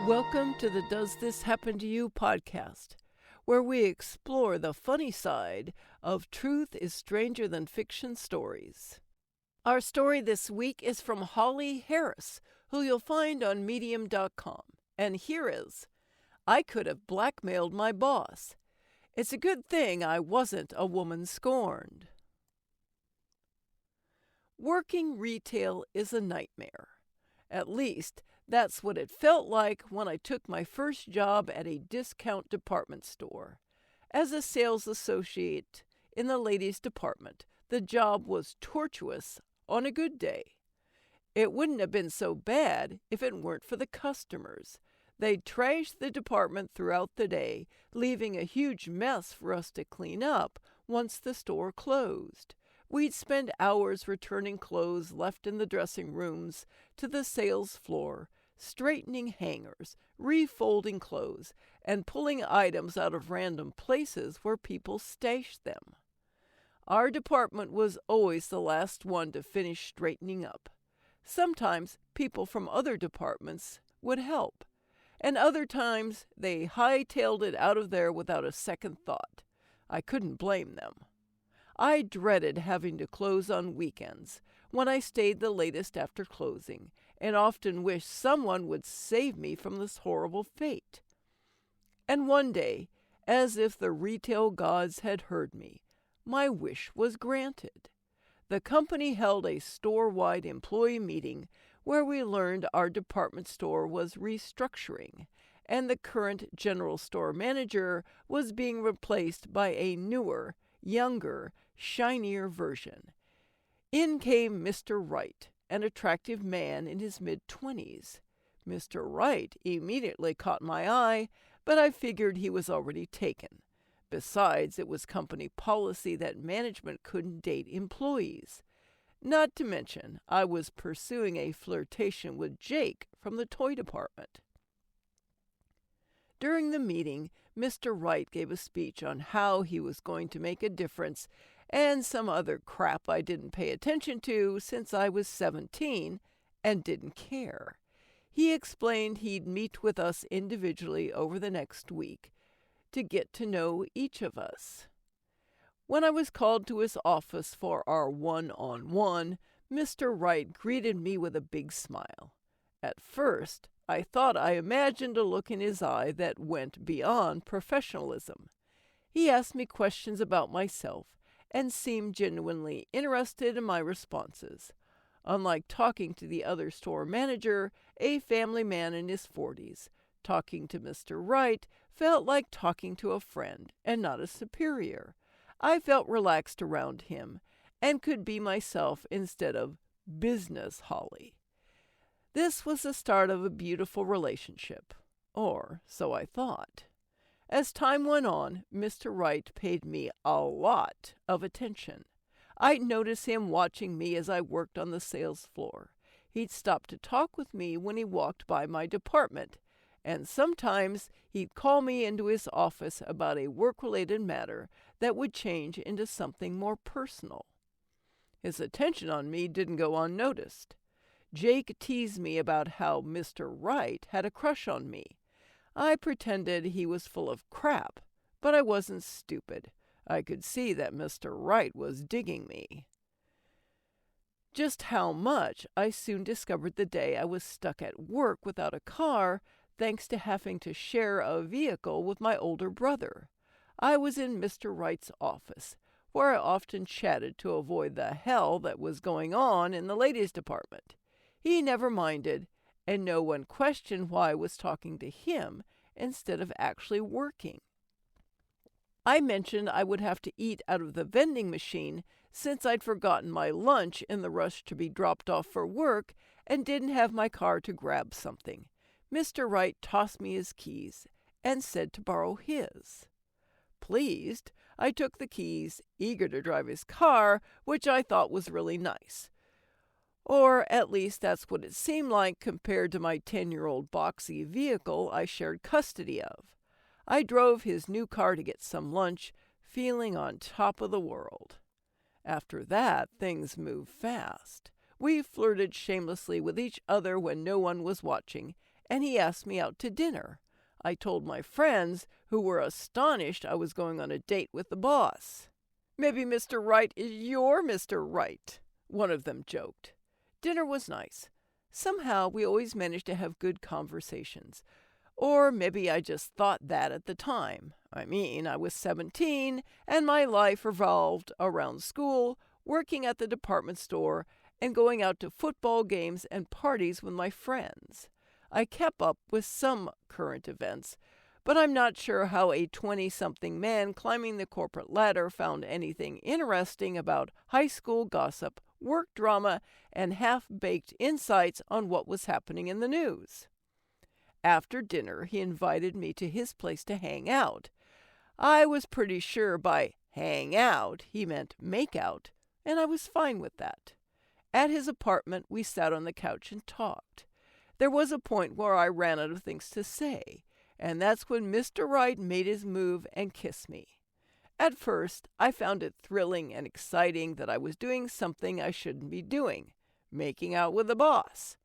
Welcome to the Does This Happen to You podcast, where we explore the funny side of truth is stranger than fiction stories. Our story this week is from Holly Harris, who you'll find on medium.com. And here is, I could have blackmailed my boss. It's a good thing I wasn't a woman scorned. Working retail is a nightmare. At least, that's what it felt like when I took my first job at a discount department store. As a sales associate in the ladies' department, the job was tortuous on a good day. It wouldn't have been so bad if it weren't for the customers. They'd trash the department throughout the day, leaving a huge mess for us to clean up once the store closed. We'd spend hours returning clothes left in the dressing rooms to the sales floor, straightening hangers, refolding clothes, and pulling items out of random places where people stashed them. Our department was always the last one to finish straightening up. Sometimes people from other departments would help, and other times they hightailed it out of there without a second thought. I couldn't blame them. I dreaded having to close on weekends when I stayed the latest after closing, and often wished someone would save me from this horrible fate. And one day, as if the retail gods had heard me, my wish was granted. The company held a store-wide employee meeting where we learned our department store was restructuring, and the current general store manager was being replaced by a newer, younger, shinier version. In came Mr. Wright, an attractive man in his mid-20s. Mr. Wright immediately caught my eye, but I figured he was already taken. Besides, it was company policy that management couldn't date employees. Not to mention, I was pursuing a flirtation with Jake from the toy department. During the meeting, Mr. Wright gave a speech on how he was going to make a difference and some other crap I didn't pay attention to since I was 17 and didn't care. He explained he'd meet with us individually over the next week to get to know each of us. When I was called to his office for our one-on-one, Mr. Wright greeted me with a big smile. At first, I thought I imagined a look in his eye that went beyond professionalism. He asked me questions about myself and seemed genuinely interested in my responses. Unlike talking to the other store manager, a family man in his 40s, talking to Mr. Wright felt like talking to a friend and not a superior. I felt relaxed around him and could be myself instead of business Holly. This was the start of a beautiful relationship, or so I thought. As time went on, Mr. Wright paid me a lot of attention. I'd notice him watching me as I worked on the sales floor. He'd stop to talk with me when he walked by my department, and sometimes he'd call me into his office about a work-related matter that would change into something more personal. His attention on me didn't go unnoticed. Jake teased me about how Mr. Wright had a crush on me. I pretended he was full of crap, but I wasn't stupid. I could see that Mr. Wright was digging me. Just how much I soon discovered the day I was stuck at work without a car, thanks to having to share a vehicle with my older brother. I was in Mr. Wright's office, where I often chatted to avoid the hell that was going on in the ladies' department. He never minded, and no one questioned why I was talking to him instead of actually working. I mentioned I would have to eat out of the vending machine since I'd forgotten my lunch in the rush to be dropped off for work and didn't have my car to grab something. Mr. Wright tossed me his keys and said to borrow his. Pleased, I took the keys, eager to drive his car, which I thought was really nice. Or at least that's what it seemed like compared to my 10-year-old boxy vehicle I shared custody of. I drove his new car to get some lunch, feeling on top of the world. After that, things moved fast. We flirted shamelessly with each other when no one was watching, and he asked me out to dinner. I told my friends, who were astonished I was going on a date with the boss. "Maybe Mr. Wright is your Mr. Wright," one of them joked. Dinner was nice. Somehow we always managed to have good conversations. Or maybe I just thought that at the time. I mean, I was 17, and my life revolved around school, working at the department store, and going out to football games and parties with my friends. I kept up with some current events, but I'm not sure how a 20-something man climbing the corporate ladder found anything interesting about high school gossip, work drama, and half-baked insights on what was happening in the news. After dinner, he invited me to his place to hang out. I was pretty sure by hang out he meant make out, and I was fine with that. At his apartment, we sat on the couch and talked. There was a point where I ran out of things to say, and that's when Mr. Wright made his move and kissed me. At first, I found it thrilling and exciting that I was doing something I shouldn't be doing, making out with the boss.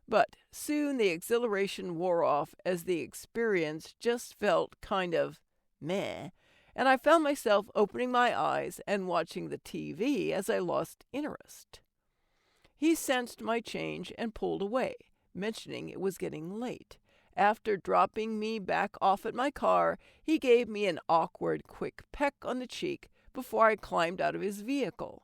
But soon the exhilaration wore off as the experience just felt kind of meh, and I found myself opening my eyes and watching the TV as I lost interest. He sensed my change and pulled away, mentioning it was getting late. After dropping me back off at my car, he gave me an awkward, quick peck on the cheek before I climbed out of his vehicle.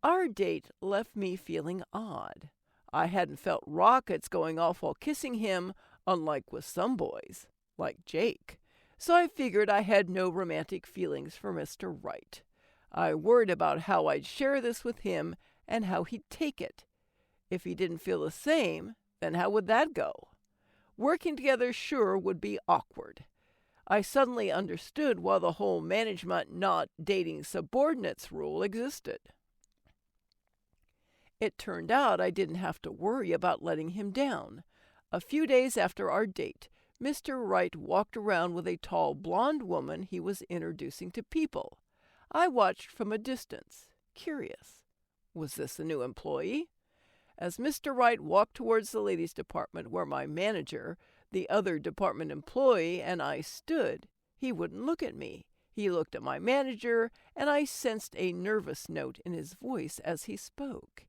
Our date left me feeling odd. I hadn't felt rockets going off while kissing him, unlike with some boys, like Jake. So I figured I had no romantic feelings for Mr. Wright. I worried about how I'd share this with him and how he'd take it. If he didn't feel the same, then how would that go? Working together sure would be awkward. I suddenly understood why the whole management not dating subordinates rule existed. It turned out I didn't have to worry about letting him down. A few days after our date, Mr. Wright walked around with a tall blonde woman he was introducing to people. I watched from a distance, curious. Was this a new employee? As Mr. Wright walked towards the ladies' department where my manager, the other department employee, and I stood, he wouldn't look at me. He looked at my manager, and I sensed a nervous note in his voice as he spoke.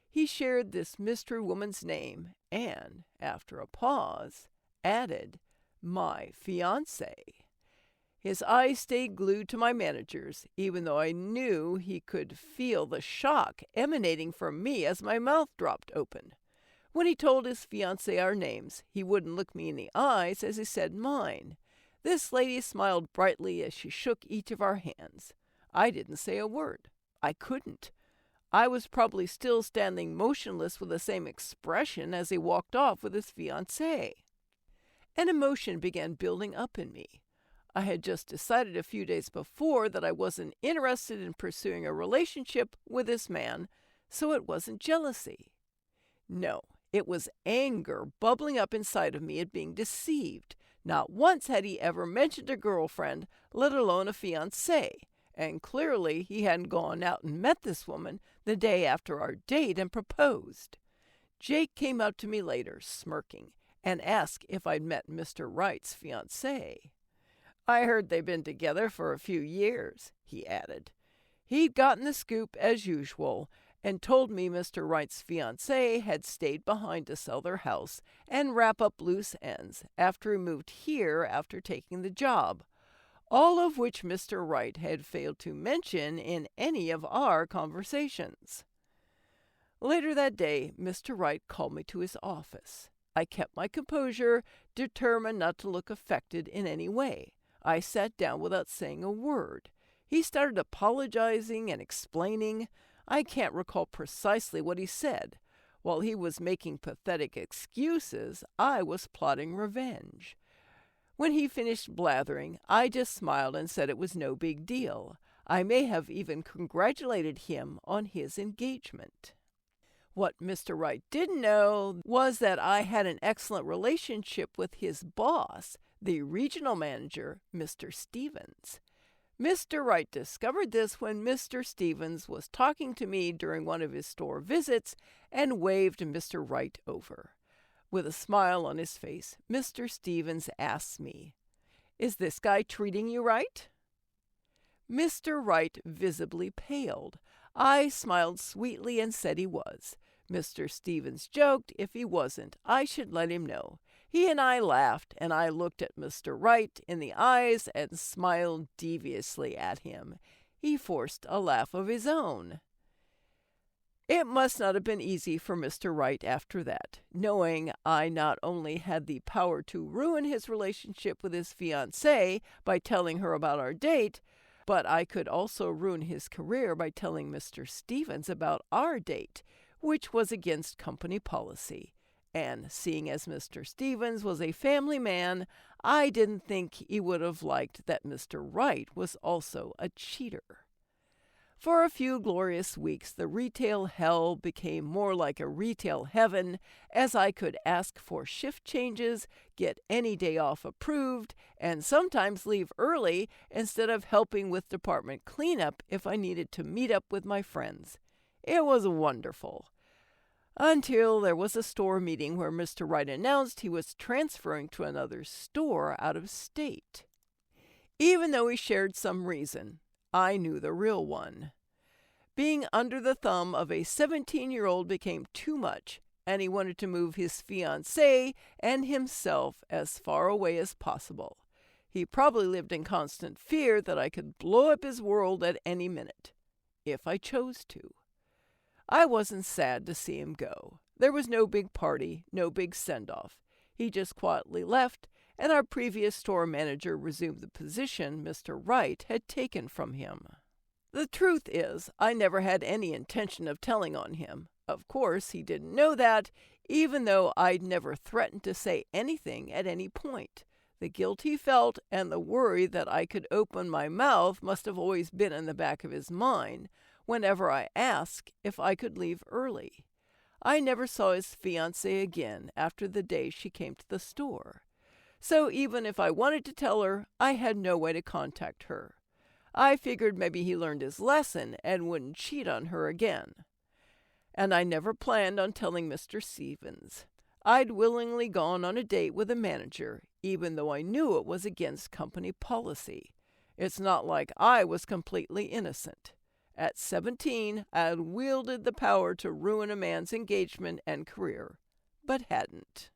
He shared this mystery woman's name and, after a pause, added, "My fiancé." His eyes stayed glued to my manager's, even though I knew he could feel the shock emanating from me as my mouth dropped open. When he told his fiancé our names, he wouldn't look me in the eyes as he said mine. This lady smiled brightly as she shook each of our hands. I didn't say a word. I couldn't. I was probably still standing motionless with the same expression as he walked off with his fiancée. An emotion began building up in me. I had just decided a few days before that I wasn't interested in pursuing a relationship with this man, so it wasn't jealousy. No, it was anger bubbling up inside of me at being deceived. Not once had he ever mentioned a girlfriend, let alone a fiancée, and clearly he hadn't gone out and met this woman the day after our date and proposed. Jake came up to me later, smirking, and asked if I'd met Mr. Wright's fiancée. "I heard they'd been together for a few years," he added. He'd gotten the scoop as usual and told me Mr. Wright's fiancée had stayed behind to sell their house and wrap up loose ends after he moved here after taking the job, all of which Mr. Wright had failed to mention in any of our conversations. Later that day, Mr. Wright called me to his office. I kept my composure, determined not to look affected in any way. I sat down without saying a word. He started apologizing and explaining. I can't recall precisely what he said. While he was making pathetic excuses, I was plotting revenge. When he finished blathering, I just smiled and said it was no big deal. I may have even congratulated him on his engagement. What Mr. Wright didn't know was that I had an excellent relationship with his boss, the regional manager, Mr. Stevens. Mr. Wright discovered this when Mr. Stevens was talking to me during one of his store visits and waved Mr. Wright over. With a smile on his face, Mr. Stevens asks me, "Is this guy treating you right?" Mr. Wright visibly paled. I smiled sweetly and said he was. Mr. Stevens joked if he wasn't, I should let him know. He and I laughed, and I looked at Mr. Wright in the eyes and smiled deviously at him. He forced a laugh of his own. It must not have been easy for Mr. Wright after that, knowing I not only had the power to ruin his relationship with his fiancée by telling her about our date, but I could also ruin his career by telling Mr. Stevens about our date, which was against company policy. And seeing as Mr. Stevens was a family man, I didn't think he would have liked that Mr. Wright was also a cheater. For a few glorious weeks, the retail hell became more like a retail heaven, as I could ask for shift changes, get any day off approved, and sometimes leave early instead of helping with department cleanup if I needed to meet up with my friends. It was wonderful. Until there was a store meeting where Mr. Wright announced he was transferring to another store out of state. Even though he shared some reason, I knew the real one. Being under the thumb of a 17-year-old became too much, and he wanted to move his fiancée and himself as far away as possible. He probably lived in constant fear that I could blow up his world at any minute, if I chose to. I wasn't sad to see him go. There was no big party, no big send-off. He just quietly left, and our previous store manager resumed the position Mr. Wright had taken from him. The truth is, I never had any intention of telling on him. Of course, he didn't know that, even though I'd never threatened to say anything at any point. The guilt he felt and the worry that I could open my mouth must have always been in the back of his mind whenever I asked if I could leave early. I never saw his fiancée again after the day she came to the store. So even if I wanted to tell her, I had no way to contact her. I figured maybe he learned his lesson and wouldn't cheat on her again. And I never planned on telling Mr. Stevens. I'd willingly gone on a date with a manager, even though I knew it was against company policy. It's not like I was completely innocent. At 17, I had wielded the power to ruin a man's engagement and career, but hadn't.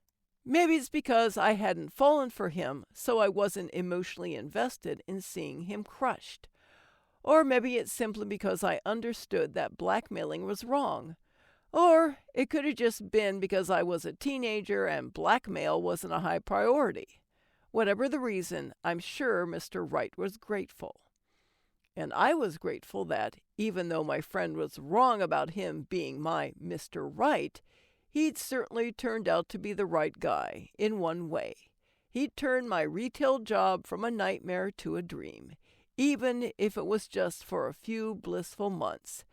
Maybe it's because I hadn't fallen for him, so I wasn't emotionally invested in seeing him crushed. Or maybe it's simply because I understood that blackmailing was wrong. Or it could have just been because I was a teenager and blackmail wasn't a high priority. Whatever the reason, I'm sure Mr. Wright was grateful. And I was grateful that, even though my friend was wrong about him being my Mr. Right, he'd certainly turned out to be the right guy in one way. He'd turned my retail job from a nightmare to a dream, even if it was just for a few blissful months.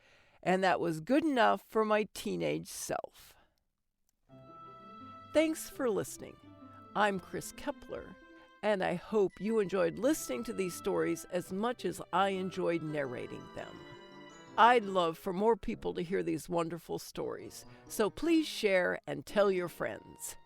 And that was good enough for my teenage self. Thanks for listening. I'm Chris Kepler, and I hope you enjoyed listening to these stories as much as I enjoyed narrating them. I'd love for more people to hear these wonderful stories, so please share and tell your friends.